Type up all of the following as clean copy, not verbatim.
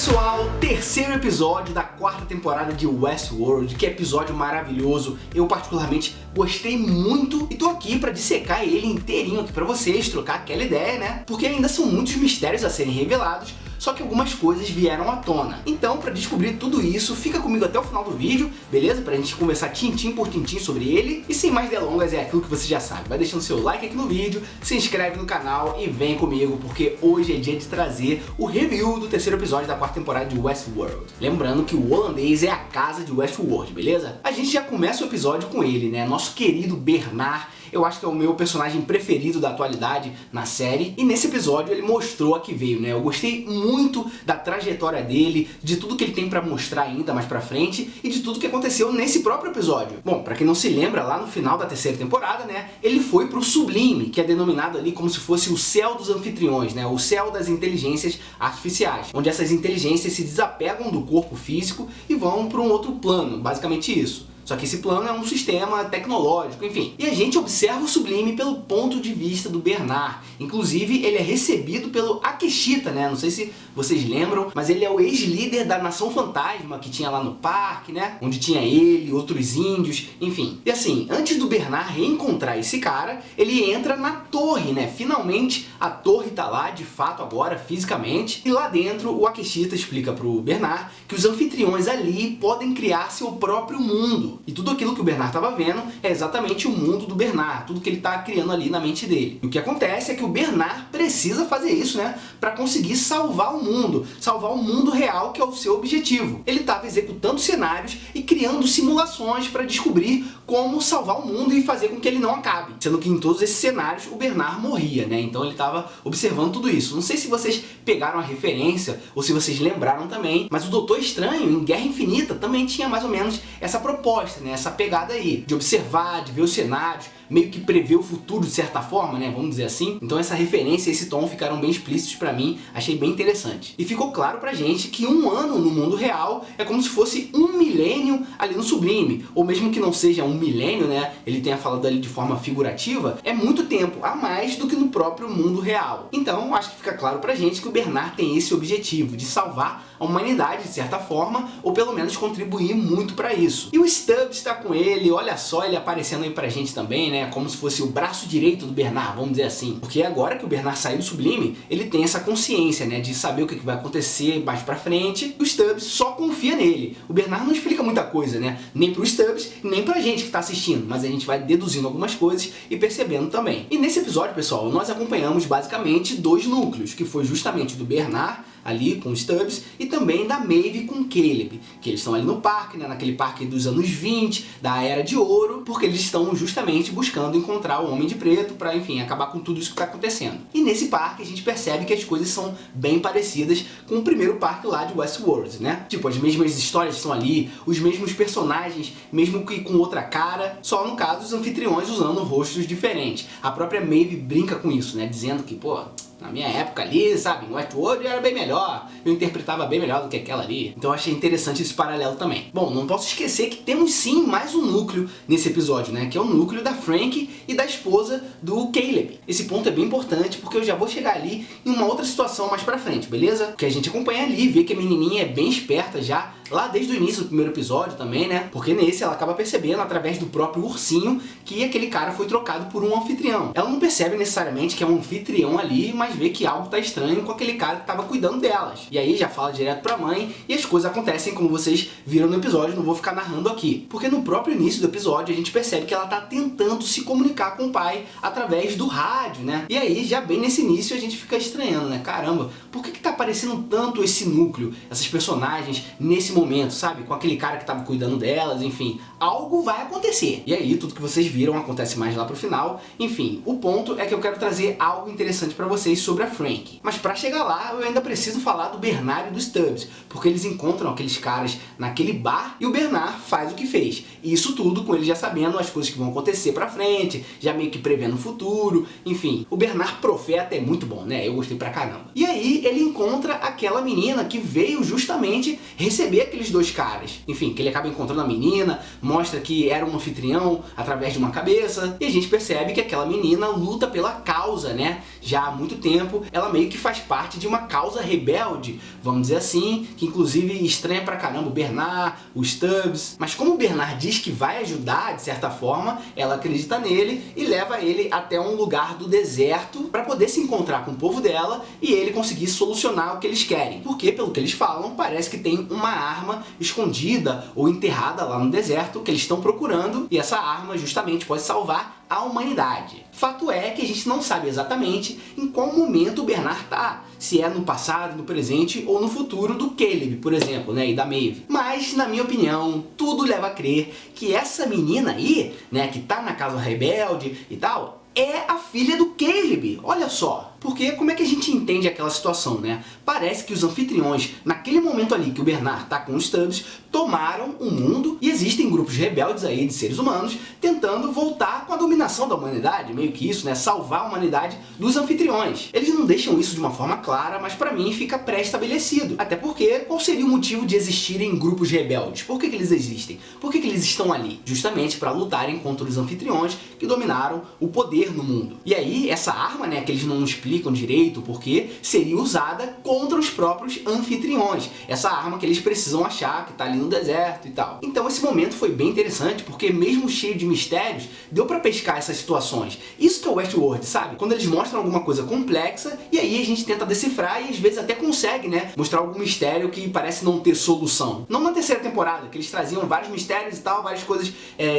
pessoal, terceiro episódio da quarta temporada de Westworld, que episódio maravilhoso, eu particularmente gostei muito e tô aqui pra dissecar ele inteirinho aqui pra vocês, trocar aquela ideia, né? Porque ainda são muitos mistérios a serem revelados, só que algumas coisas vieram à tona. Então, pra descobrir tudo isso, fica comigo até o final do vídeo, beleza? Pra gente conversar tintim por tintim sobre ele. E sem mais delongas, é aquilo que você já sabe. Vai deixando seu like aqui no vídeo, se inscreve no canal e vem comigo, porque hoje é dia de trazer o review do terceiro episódio da quarta temporada de Westworld. Lembrando que o holandês é a casa de Westworld, beleza? A gente já começa o episódio com ele, né? Nosso querido Bernard. Eu acho que é o meu personagem preferido da atualidade na série. E nesse episódio ele mostrou a que veio, né? Eu gostei muito da trajetória dele, de tudo que ele tem pra mostrar ainda mais pra frente e de tudo que aconteceu nesse próprio episódio. Bom, pra quem não se lembra, lá no final da terceira temporada, né? Ele foi pro Sublime, que é denominado ali como se fosse o céu dos anfitriões, né? O céu das inteligências artificiais, onde essas inteligências se desapegam do corpo físico e vão pra um outro plano, basicamente isso. Só que esse plano é um sistema tecnológico, enfim. E a gente observa o Sublime pelo ponto de vista do Bernard. Inclusive, ele é recebido pelo Akeshita, né? Não sei se vocês lembram, mas ele é o ex-líder da Nação Fantasma que tinha lá no parque, né? Onde tinha ele, outros índios, enfim. E assim, antes do Bernard reencontrar esse cara, ele entra na torre, né? Finalmente, a torre tá lá, de fato agora, fisicamente. E lá dentro, o Akeshita explica pro Bernard que os anfitriões ali podem criar seu próprio mundo. E tudo aquilo que o Bernard estava vendo é exatamente o mundo do Bernard, tudo que ele está criando ali na mente dele. E o que acontece é que o Bernard precisa fazer isso, né, para conseguir salvar o mundo real, que é o seu objetivo. Ele estava executando cenários e criando simulações para descobrir como salvar o mundo e fazer com que ele não acabe. Sendo que em todos esses cenários o Bernard morria, né? Então ele estava observando tudo isso. Não sei se vocês pegaram a referência ou se vocês lembraram também, mas o Doutor Estranho em Guerra Infinita também tinha mais ou menos essa proposta, né? Essa pegada aí, de observar, de ver os cenários, meio que prever o futuro de certa forma, né? Vamos dizer assim. Então essa referência e esse tom ficaram bem explícitos pra mim, achei bem interessante. E ficou claro pra gente que um ano no mundo real é como se fosse um milênio ali no Sublime, ou mesmo que não seja um milênio, né? Ele tenha falado ali de forma figurativa, é muito tempo a mais do que no próprio mundo real. Então acho que fica claro pra gente que o Bernard tem esse objetivo de salvar a humanidade de certa forma, ou pelo menos contribuir muito pra isso. E o Stubbs está com ele, olha só ele aparecendo aí pra gente também, né? Como se fosse o braço direito do Bernard, vamos dizer assim. Porque agora que o Bernard saiu do Sublime, ele tem essa consciência, né? De saber o que vai acontecer mais pra frente. E o Stubbs só confia nele. O Bernard não explica muita coisa, né? Nem pro Stubbs, nem pra gente que tá assistindo. Mas a gente vai deduzindo algumas coisas e percebendo também. E nesse episódio, pessoal, nós acompanhamos basicamente dois núcleos, que foi justamente do Bernard, ali com o Stubbs, e também da Maeve com o Caleb, que eles estão ali no parque, né, naquele parque dos anos 20, da Era de Ouro, porque eles estão justamente buscando encontrar o Homem de Preto para, enfim, acabar com tudo isso que está acontecendo. E nesse parque a gente percebe que as coisas são bem parecidas com o primeiro parque lá de Westworld, né? Tipo, as mesmas histórias estão ali, os mesmos personagens, mesmo que com outra cara, só no caso os anfitriões usando rostos diferentes. A própria Maeve brinca com isso, né, dizendo que, pô, na minha época ali, sabe, no Westworld era bem melhor, eu interpretava bem melhor do que aquela ali. Então eu achei interessante esse paralelo também. Bom, não posso esquecer que temos sim mais um núcleo nesse episódio, né, que é o núcleo da Frank e da esposa do Caleb. Esse ponto é bem importante porque eu já vou chegar ali em uma outra situação mais pra frente, beleza? Porque a gente acompanha ali, vê que a menininha é bem esperta já, lá desde o início do primeiro episódio também, né? Porque nesse ela acaba percebendo, através do próprio ursinho, que aquele cara foi trocado por um anfitrião. Ela não percebe necessariamente que é um anfitrião ali, mas vê que algo tá estranho com aquele cara que tava cuidando delas. E aí já fala direto pra mãe e as coisas acontecem como vocês viram no episódio, não vou ficar narrando aqui. Porque no próprio início do episódio a gente percebe que ela tá tentando se comunicar com o pai através do rádio, né? E aí já bem nesse início a gente fica estranhando, né? Caramba, por que tá aparecendo tanto esse núcleo, essas personagens nesse momento, sabe? Com aquele cara que tava cuidando delas, enfim. Algo vai acontecer. E aí, tudo que vocês viram acontece mais lá pro final. Enfim, o ponto é que eu quero trazer algo interessante pra vocês sobre a Frank. Mas pra chegar lá, eu ainda preciso falar do Bernard e do Stubbs, porque eles encontram aqueles caras naquele bar e o Bernard faz o que fez. E isso tudo com ele já sabendo as coisas que vão acontecer pra frente, já meio que prevendo o futuro, enfim. O Bernard profeta é muito bom, né? Eu gostei pra caramba. E aí, aí ele encontra aquela menina que veio justamente receber aqueles dois caras. Enfim, que ele acaba encontrando a menina, mostra que era um anfitrião através de uma cabeça, e a gente percebe que aquela menina luta pela causa, né? Já há muito tempo, ela meio que faz parte de uma causa rebelde, vamos dizer assim, que inclusive estranha pra caramba o Bernard, o Stubbs, mas como o Bernard diz que vai ajudar, de certa forma, ela acredita nele e leva ele até um lugar do deserto para poder se encontrar com o povo dela e ele conseguir solucionar o que eles querem. Porque, pelo que eles falam, parece que tem uma arma escondida ou enterrada lá no deserto que eles estão procurando, e essa arma justamente pode salvar a humanidade. Fato é que a gente não sabe exatamente em qual momento o Bernard tá, se é no passado, no presente ou no futuro do Caleb, por exemplo, né, e da Maeve. Mas, na minha opinião, tudo leva a crer que essa menina aí, né, que tá na casa rebelde e tal, é a filha do Caleb, olha só. Porque como é que a gente entende aquela situação, né? Parece que os anfitriões, naquele momento ali que o Bernard tá com os Stubbs, tomaram o mundo e existem grupos rebeldes aí de seres humanos tentando voltar com a dominação da humanidade, meio que isso, né? Salvar a humanidade dos anfitriões. Eles não deixam isso de uma forma clara, mas pra mim fica pré-estabelecido. Até porque, qual seria o motivo de existirem grupos rebeldes? Por que eles existem? Por que eles estão ali? Justamente para lutarem contra os anfitriões que dominaram o poder no mundo. E aí, essa arma, né, que eles não explicam direito porque seria usada contra os próprios anfitriões. Essa arma que eles precisam achar que tá ali no deserto e tal. Então esse momento foi bem interessante porque mesmo cheio de mistérios, deu pra pescar essas situações. Isso que é o Westworld, sabe? Quando eles mostram alguma coisa complexa e aí a gente tenta decifrar e às vezes até consegue, né? Mostrar algum mistério que parece não ter solução. Não na terceira temporada, que eles traziam vários mistérios e tal, várias coisas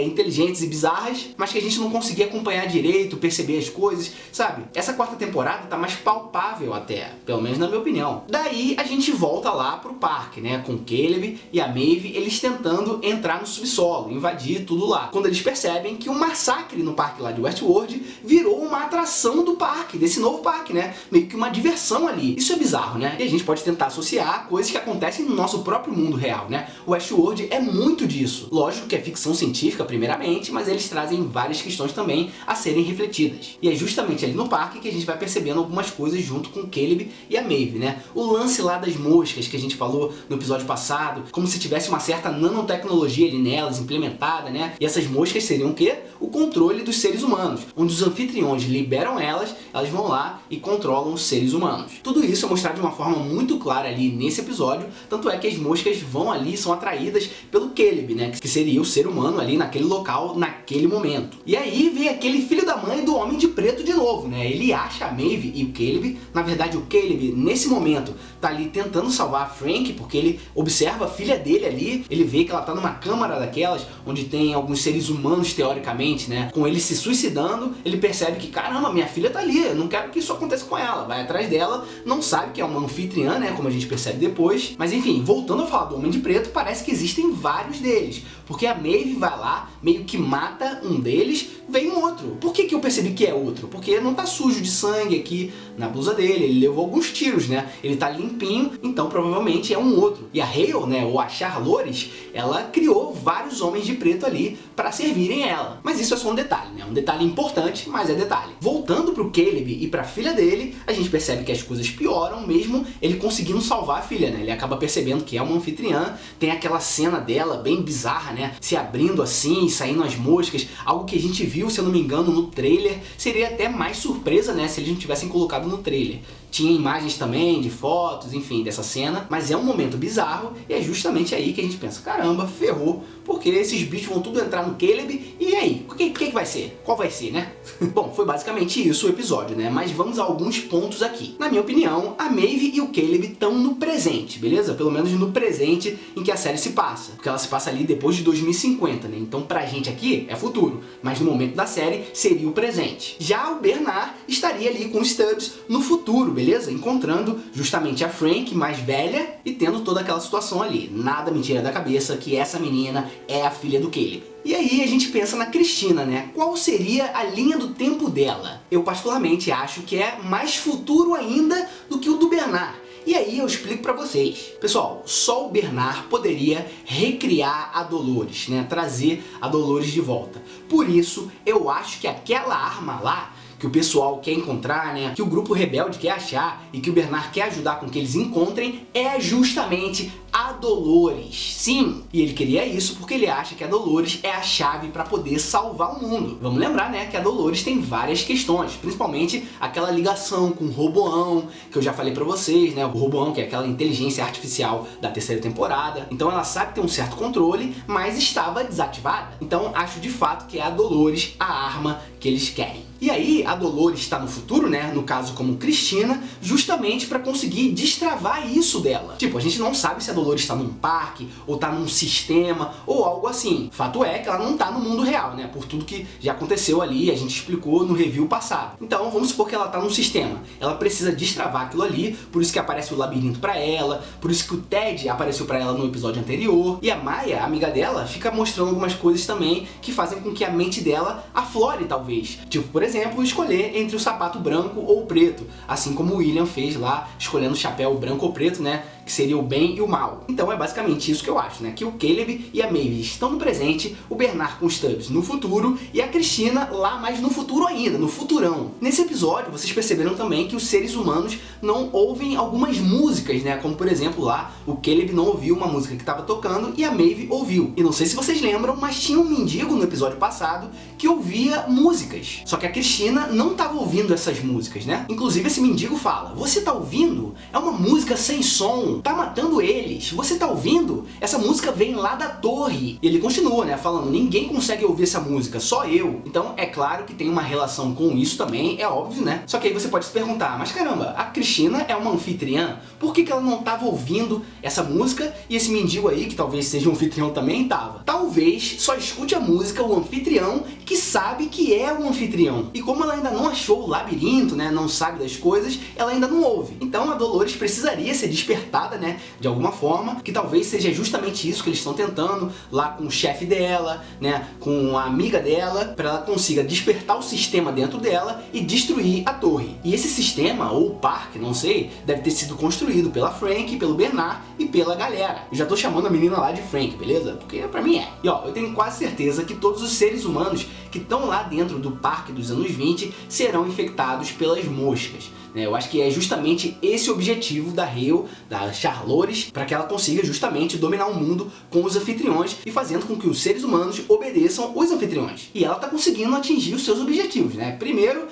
inteligentes e bizarras, mas que a gente não conseguia acompanhar direito, perceber as coisas, sabe? Essa quarta temporada tá mais palpável até, pelo menos na minha opinião. Daí a gente volta lá pro parque, né, com Caleb e a Maeve, eles tentando entrar no subsolo, invadir tudo lá. Quando eles percebem que o massacre no parque lá de Westworld virou uma atração do parque, desse novo parque, né, meio que uma diversão ali. Isso é bizarro, né? E a gente pode tentar associar coisas que acontecem no nosso próprio mundo real, né? O Westworld é muito disso. Lógico que é ficção científica primeiramente, mas eles trazem várias questões também a serem refletidas. E é justamente ali no parque que a gente vai percebendo algumas coisas junto com o Caleb e a Maeve, né? O lance lá das moscas que a gente falou no episódio passado, como se tivesse uma certa nanotecnologia ali nelas, implementada, né? E essas moscas seriam o quê? O controle dos seres humanos, onde os anfitriões liberam elas, elas vão lá e controlam os seres humanos. Tudo isso é mostrado de uma forma muito clara ali nesse episódio, tanto é que as moscas vão ali, são atraídas pelo Caleb, né? Que seria o ser humano ali naquele local, naquele momento. E aí vem aquele filho da mãe do Homem de Preto de novo, né? Ele acha a Maeve e o Caleb. Na verdade, o Caleb, nesse momento, tá ali tentando salvar a Frank, porque ele observa a filha dele ali, ele vê que ela tá numa câmara daquelas, onde tem alguns seres humanos, teoricamente, né? Com ele se suicidando, ele percebe que, caramba, minha filha tá ali, eu não quero que isso aconteça com ela. Vai atrás dela, não sabe que é uma anfitriã, né? Como a gente percebe depois. Mas enfim, voltando a falar do Homem de Preto, parece que existem vários deles. Porque a Maeve vai lá, meio que mata um deles, vem um outro. Por que eu percebi que é outro? Porque não tá sujo de sangue aqui na blusa dele, ele levou alguns tiros, né? Ele tá limpinho, então provavelmente é um outro. E a Hale, né, ou a Charlores, ela criou vários homens de preto ali para servirem ela. Mas isso é só um detalhe, né? Um detalhe importante, mas é detalhe. Voltando pro Caleb e pra filha dele, a gente percebe que as coisas pioram mesmo ele conseguindo salvar a filha, né? Ele acaba percebendo que é uma anfitriã, tem aquela cena dela bem bizarra, né? Se abrindo assim, saindo as moscas, algo que a gente viu, se eu não me engano, no trailer. Seria até mais surpresa, né, se eles não tivessem colocado no trailer. Tinha imagens também de fotos, enfim, dessa cena, mas é um momento bizarro e é justamente aí que a gente pensa, caramba, ferrou, porque esses bichos vão tudo entrar no Caleb e aí, o que vai ser? Qual vai ser, né? Bom, foi basicamente isso o episódio, né? Mas vamos a alguns pontos aqui. Na minha opinião, a Maeve e o Caleb estão no presente, beleza? Pelo menos no presente em que a série se passa, porque ela se passa ali depois de 2050, né? Então pra gente aqui é futuro, mas no momento da série seria o presente. Já o Bernard estaria ali com os Stubbs no futuro, beleza? Encontrando justamente a Frank mais velha e tendo toda aquela situação ali. Nada me tira da cabeça que essa menina é a filha do Caleb. E aí a gente pensa na Cristina, né? Qual seria a linha do tempo dela? Eu particularmente acho que é mais futuro ainda do que o do Bernard. E aí eu explico pra vocês. Pessoal, só o Bernard poderia recriar a Dolores, né? Trazer a Dolores de volta. Por isso, eu acho que aquela arma lá, que que o pessoal quer encontrar, né, que o grupo rebelde quer achar e que o Bernard quer ajudar com que eles encontrem é justamente a Dolores. Sim, e ele queria isso porque ele acha que a Dolores é a chave para poder salvar o mundo. Vamos lembrar, né, que a Dolores tem várias questões, principalmente aquela ligação com o Roboão, que eu já falei pra vocês, né, o Roboão, que é aquela inteligência artificial da terceira temporada. Então ela sabe ter um certo controle, mas estava desativada. Então acho de fato que é a Dolores a arma que eles querem. E aí a Dolores está no futuro, né, no caso como Cristina, justamente para conseguir destravar isso dela. Tipo, a gente não sabe se a Dolores está num parque, ou está num sistema, ou algo assim. Fato é que ela não está no mundo real, né, por tudo que já aconteceu ali, a gente explicou no review passado. Então vamos supor que ela está num sistema. Ela precisa destravar aquilo ali, por isso que aparece o labirinto para ela, por isso que o Ted apareceu para ela no episódio anterior. E a Maya, a amiga dela, fica mostrando algumas coisas também que fazem com que a mente dela aflore, talvez. Tipo, por exemplo, escolher entre o sapato branco ou o preto, assim como o William fez lá, escolhendo o chapéu branco ou preto, né, que seria o bem e o mal. Então é basicamente isso que eu acho, né, que o Caleb e a Maeve estão no presente, o Bernard com os Stubbs no futuro e a Cristina lá mais no futuro ainda, no futurão. Nesse episódio, vocês perceberam também que os seres humanos não ouvem algumas músicas, né, como por exemplo lá, o Caleb não ouviu uma música que estava tocando e a Maeve ouviu. E não sei se vocês lembram, mas tinha um mendigo no episódio passado que ouvia músicas. Só que a Cristina não estava ouvindo essas músicas, né? Inclusive esse mendigo fala: "Você tá ouvindo? É uma música sem som, tá matando eles. Você tá ouvindo? Essa música vem lá da torre." E ele continua, né, falando: "Ninguém consegue ouvir essa música, só eu." Então é claro que tem uma relação com isso também, é óbvio, né? Só que aí você pode se perguntar: mas caramba, a Cristina é uma anfitriã, por que ela não estava ouvindo essa música e esse mendigo aí, que talvez seja um anfitrião também, tava? Talvez só escute a música o anfitrião que sabe que é o anfitrião. E como ela ainda não achou o labirinto, né, não sabe das coisas, ela ainda não ouve. Então a Dolores precisaria ser despertada, né, de alguma forma, que talvez seja justamente isso que eles estão tentando lá com o chefe dela, né, com a amiga dela, para ela consiga despertar o sistema dentro dela e destruir a torre. E esse sistema, ou o parque, não sei, deve ter sido construído pela Frank, pelo Bernard e pela galera. Eu já tô chamando a menina lá de Frank, beleza? Porque pra mim é. E ó, eu tenho quase certeza que todos os seres humanos que estão lá dentro do parque dos anos 20 serão infectados pelas moscas. Eu acho que é justamente esse o objetivo da Hale, da Charlores, para que ela consiga justamente dominar o mundo com os anfitriões e fazendo com que os seres humanos obedeçam os anfitriões. E ela está conseguindo atingir os seus objetivos, né? Primeiro,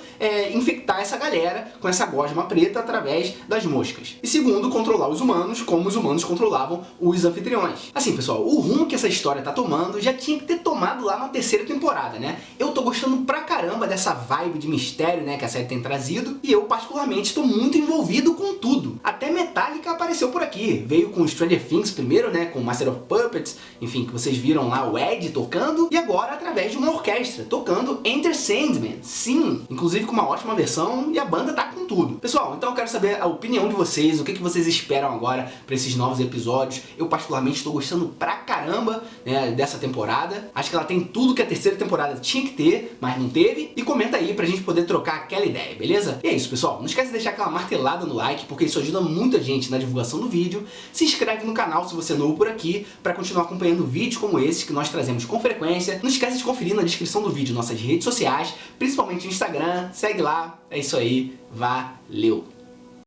infectar essa galera com essa gosma preta através das moscas. E segundo, controlar os humanos como os humanos controlavam os anfitriões. Assim, pessoal, o rumo que essa história tá tomando já tinha que ter tomado lá na terceira temporada, né? Eu tô gostando pra caramba dessa vibe de mistério, né, que a série tem trazido, e eu particularmente estou muito envolvido com tudo. Até Metallica apareceu por aqui. Veio com Stranger Things primeiro, né, com Master of Puppets, enfim, que vocês viram lá o Ed tocando, e agora através de uma orquestra, tocando Enter Sandman. Sim, inclusive com uma ótima versão, e a banda tá com tudo. Pessoal, então eu quero saber a opinião de vocês, o que vocês esperam agora para esses novos episódios. Eu particularmente estou gostando pra caramba, né, dessa temporada. Acho que ela tem tudo que a terceira temporada tinha que ter, mas não teve. E comenta aí pra gente poder trocar aquela ideia, beleza? E é isso, pessoal. Não esquece de deixar aquela martelada no like, porque isso ajuda muita gente na divulgação do vídeo. Se inscreve no canal se você é novo por aqui, para continuar acompanhando vídeos como esse que nós trazemos com frequência. Não esquece de conferir na descrição do vídeo nossas redes sociais, principalmente o Instagram. Segue lá. É isso aí. Valeu!